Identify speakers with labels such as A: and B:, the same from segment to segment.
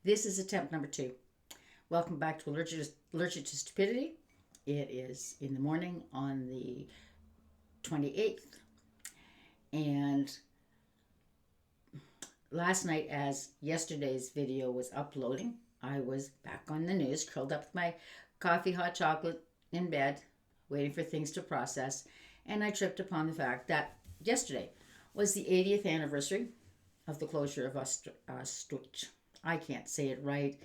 A: This is attempt number 2. Welcome back to Allergic to Stupidity. It is in the morning on the 28th. And last night, as yesterday's video was uploading, I was back on the news, curled up with my coffee, hot chocolate in bed, waiting for things to process. And I tripped upon the fact that yesterday was the 80th anniversary of the closure of Auschwitz. I can't say it right,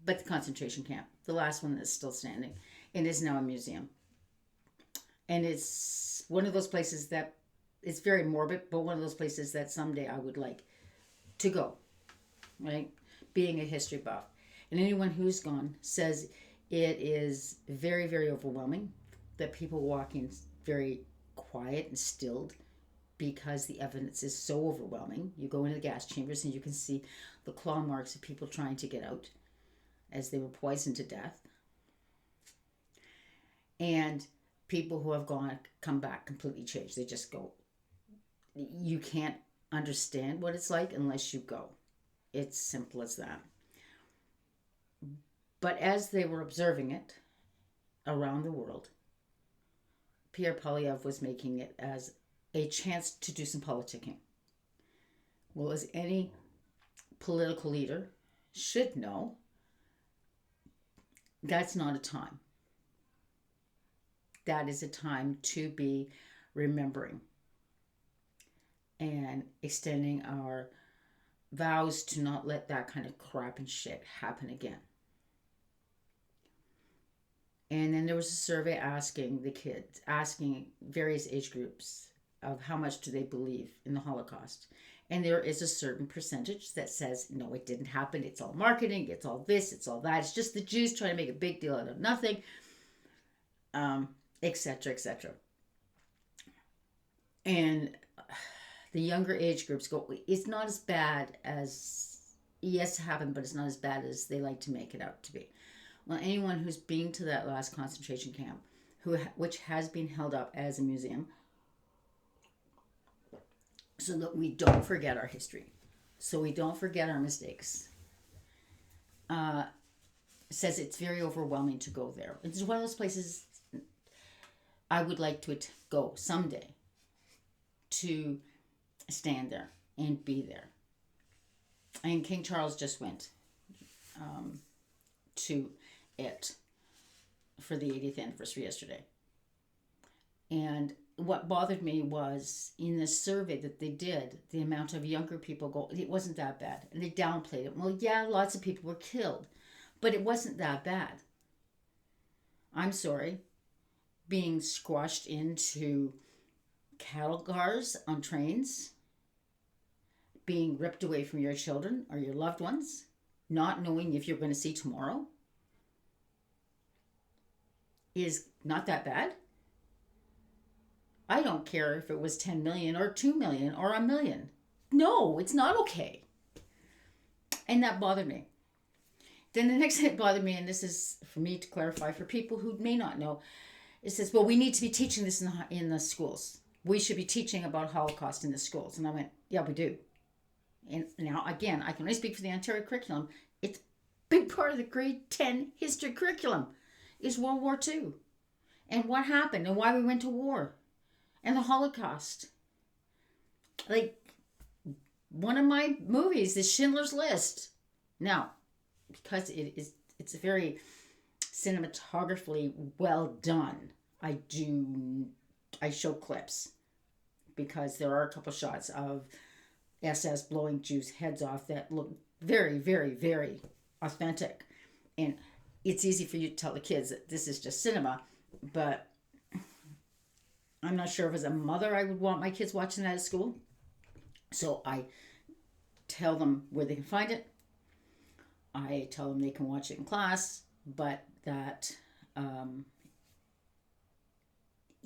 A: but the concentration camp, the last one that's still standing, and is now a museum. And it's one of those places that it's very morbid, but one of those places that someday I would like to go, right? Being a history buff. And anyone who's gone says it is very, very overwhelming, that people walk in very quiet and stilled because the evidence is so overwhelming. You go into the gas chambers and you can see the claw marks of people trying to get out as they were poisoned to death. And people who have come back completely changed. They just go, you can't understand what it's like unless you go. It's simple as that. But as they were observing it around the world, Pierre Poilievre was making it as a chance to do some politicking. Well, as any political leader should know, that's not a time. That is a time to be remembering and extending our vows to not let that kind of crap and shit happen again. And then there was a survey asking the kids, asking various age groups of how much do they believe in the Holocaust. And there is a certain percentage that says, no, it didn't happen. It's all marketing. It's all this. It's all that. It's just the Jews trying to make a big deal out of nothing, etc., etc. And the younger age groups go, it's not as bad as, yes, it happened, but it's not as bad as they like to make it out to be. Well, anyone who's been to that last concentration camp, which has been held up as a museum, so that we don't forget our history, so we don't forget our mistakes, says it's very overwhelming to go there. It's one of those places I would like to go someday, to stand there and be there. And King Charles just went to it for the 80th anniversary yesterday. And what bothered me was in the survey that they did, the amount of younger people go, it wasn't that bad. And they downplayed it. Well, yeah, lots of people were killed, but it wasn't that bad. I'm sorry. Being squashed into cattle cars on trains, being ripped away from your children or your loved ones, not knowing if you're going to see tomorrow, is not that bad. I don't care if it was 10 million or 2 million or 1 million. No, it's not okay. And that bothered me. Then the next thing that bothered me, and this is for me to clarify for people who may not know, it says, well, we need to be teaching this in the schools. We should be teaching about Holocaust in the schools. And I went, yeah, we do. And now, again, I can only speak for the Ontario curriculum. It's a big part of the grade 10 history curriculum is World War II. And what happened and why we went to war. And the Holocaust. Like, one of my movies is Schindler's List. Now, because it's a very cinematographically well done, I show clips because there are a couple shots of SS blowing Jews' heads off that look very, very, very authentic. And it's easy for you to tell the kids that this is just cinema, but I'm not sure if as a mother I would want my kids watching that at school. So I tell them where they can find it. I tell them they can watch it in class, but that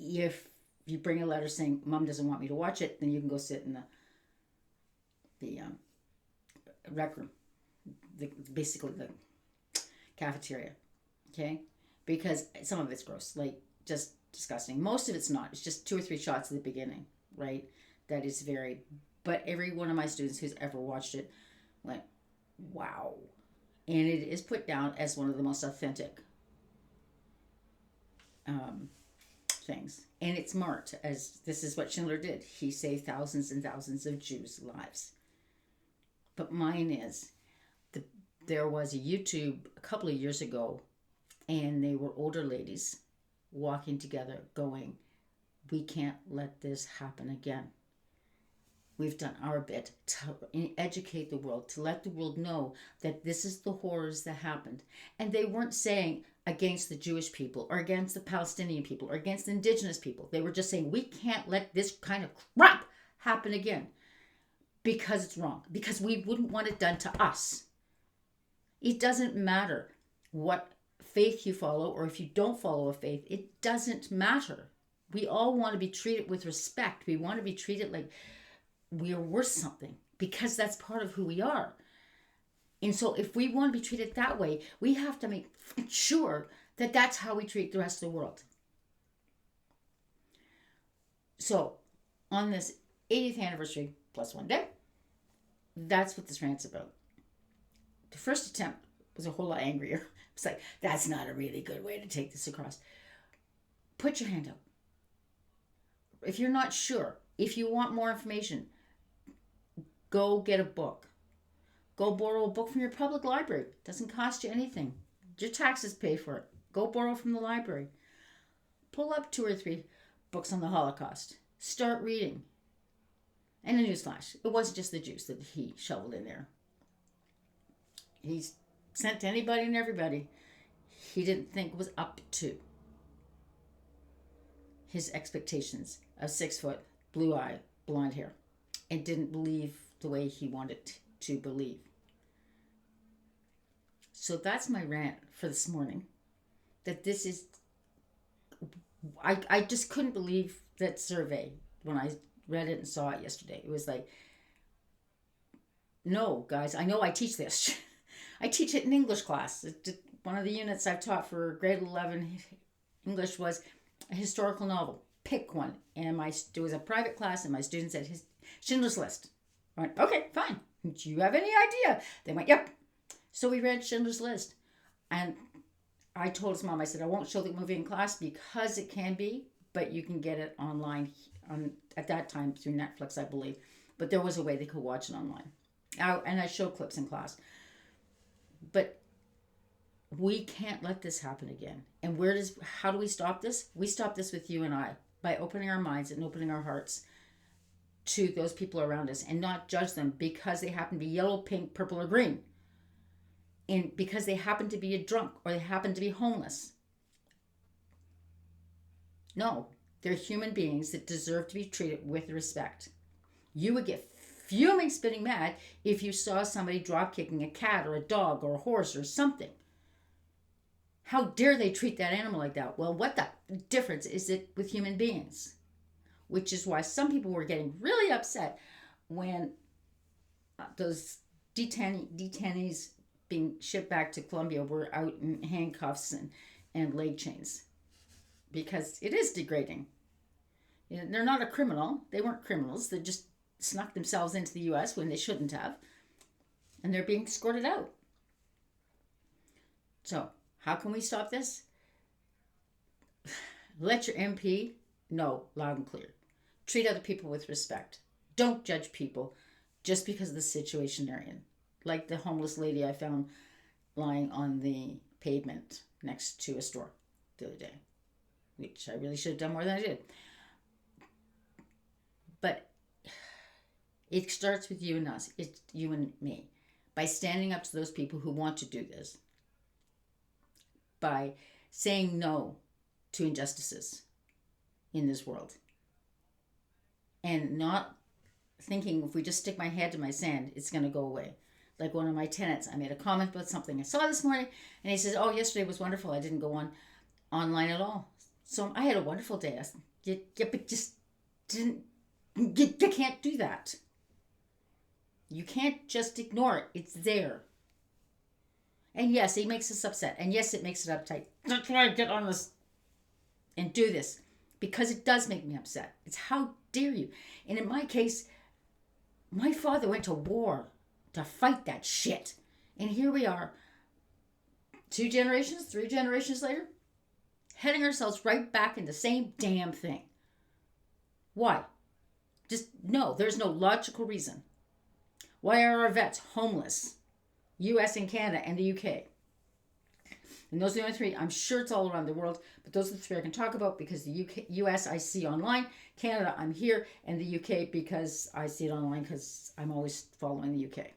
A: if you bring a letter saying Mom doesn't want me to watch it, then you can go sit in the rec room, basically the cafeteria, okay? Because some of it's gross, like just disgusting. Most of it's not. It's just 2 or 3 shots at the beginning, right? That is very, but every one of my students who's ever watched it went, wow. And it is put down as one of the most authentic things. And it's marked as this is what Schindler did. He saved thousands and thousands of Jews' lives. But mine is, there was a YouTube a couple of years ago, and they were older ladies walking together going, we can't let this happen again. We've done our bit to educate the world, to let the world know that this is the horrors that happened. And they weren't saying against the Jewish people or against the Palestinian people or against the indigenous people. They were just saying, we can't let this kind of crap happen again because it's wrong, because we wouldn't want it done to us. It doesn't matter what faith you follow or if you don't follow a faith. It doesn't matter. We all want to be treated with respect. We want to be treated like we are worth something because that's part of who we are. And so if we want to be treated that way, we have to make sure that that's how we treat the rest of the world. So on this 80th anniversary plus one day, that's what this rant's about. The first attempt was a whole lot angrier. It's like, that's not a really good way to take this across. Put your hand up. If you're not sure, if you want more information, go get a book. Go borrow a book from your public library. It doesn't cost you anything. Your taxes pay for it. Go borrow from the library. Pull up 2 or 3 books on the Holocaust. Start reading. And a newsflash, it wasn't just the Jews that he shoveled in there. He's sent to anybody and everybody he didn't think was up to his expectations of 6 foot, blue eye, blonde hair, and didn't believe the way he wanted to believe. So that's my rant for this morning. That this is, I just couldn't believe that survey when I read it and saw it yesterday. It was like, no, guys, I know I teach this. I teach it in English class. One of the units I've taught for grade 11 English was a historical novel. Pick one. And it was a private class, and my students said Schindler's List. I went, okay, fine. Do you have any idea? They went, yep. So we read Schindler's List. And I told his mom, I said, I won't show the movie in class because it can be, but you can get it online at that time through Netflix, I believe. But there was a way they could watch it online. And I show clips in class. But we can't let this happen again. And how do we stop this? We stop this with you and I by opening our minds and opening our hearts to those people around us and not judge them because they happen to be yellow, pink, purple, or green. And because they happen to be a drunk or they happen to be homeless. No, they're human beings that deserve to be treated with respect. You would get fuming, spitting mad if you saw somebody drop kicking a cat or a dog or a horse or something. How dare they treat that animal like that? Well, what the difference is it with human beings? Which is why some people were getting really upset when those detainees being shipped back to Colombia were out in handcuffs and leg chains. Because it is degrading. You know, they're not a criminal. They weren't criminals. They just snuck themselves into the U.S. when they shouldn't have. And they're being escorted out. So, how can we stop this? Let your MP know loud and clear. Treat other people with respect. Don't judge people just because of the situation they're in. Like the homeless lady I found lying on the pavement next to a store the other day. Which I really should have done more than I did. But it starts with you and us. It's you and me. By standing up to those people who want to do this. By saying no to injustices in this world. And not thinking if we just stick my head in my sand, it's going to go away. Like one of my tenants, I made a comment about something I saw this morning, and he says, oh, yesterday was wonderful. I didn't go online at all. So I had a wonderful day. I said, yeah, but just didn't, you can't do that. You can't just ignore it. It's there. And yes, it makes us upset. And yes, it makes it uptight. That's why I get on this and do this. Because it does make me upset. It's how dare you. And in my case, my father went to war to fight that shit. And here we are, 2 generations, 3 generations later, heading ourselves right back in the same damn thing. Why? Just no, there's no logical reason. Why are our vets homeless? US and Canada and the UK. And those are the only three. I'm sure it's all around the world, but those are the three I can talk about because the US I see online, Canada I'm here, and the UK because I see it online because I'm always following the UK.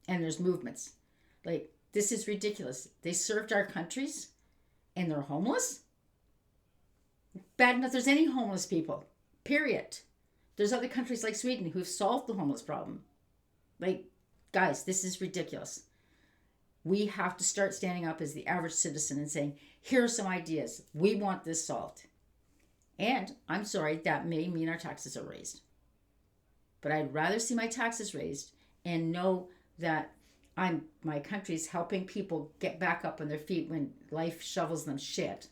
A: And there's movements. Like, this is ridiculous. They served our countries and they're homeless? Bad enough there's any homeless people. Period. There's other countries like Sweden who've solved the homeless problem. Like, guys, this is ridiculous. We have to start standing up as the average citizen and saying, here are some ideas. We want this solved. And I'm sorry, that may mean our taxes are raised. But I'd rather see my taxes raised and know that my country's helping people get back up on their feet when life shovels them shit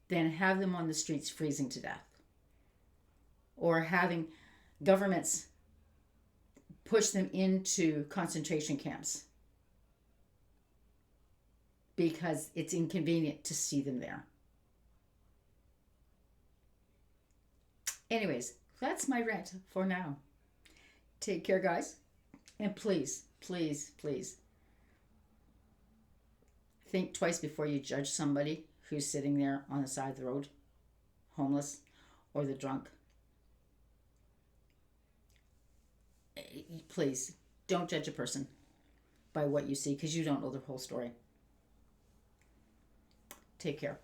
A: than have them on the streets freezing to death. Or having governments push them into concentration camps because it's inconvenient to see them there. Anyways, that's my rant for now. Take care, guys. And please, please, please think twice before you judge somebody who's sitting there on the side of the road, homeless, or the drunk. Please, don't judge a person by what you see because you don't know their whole story. Take care.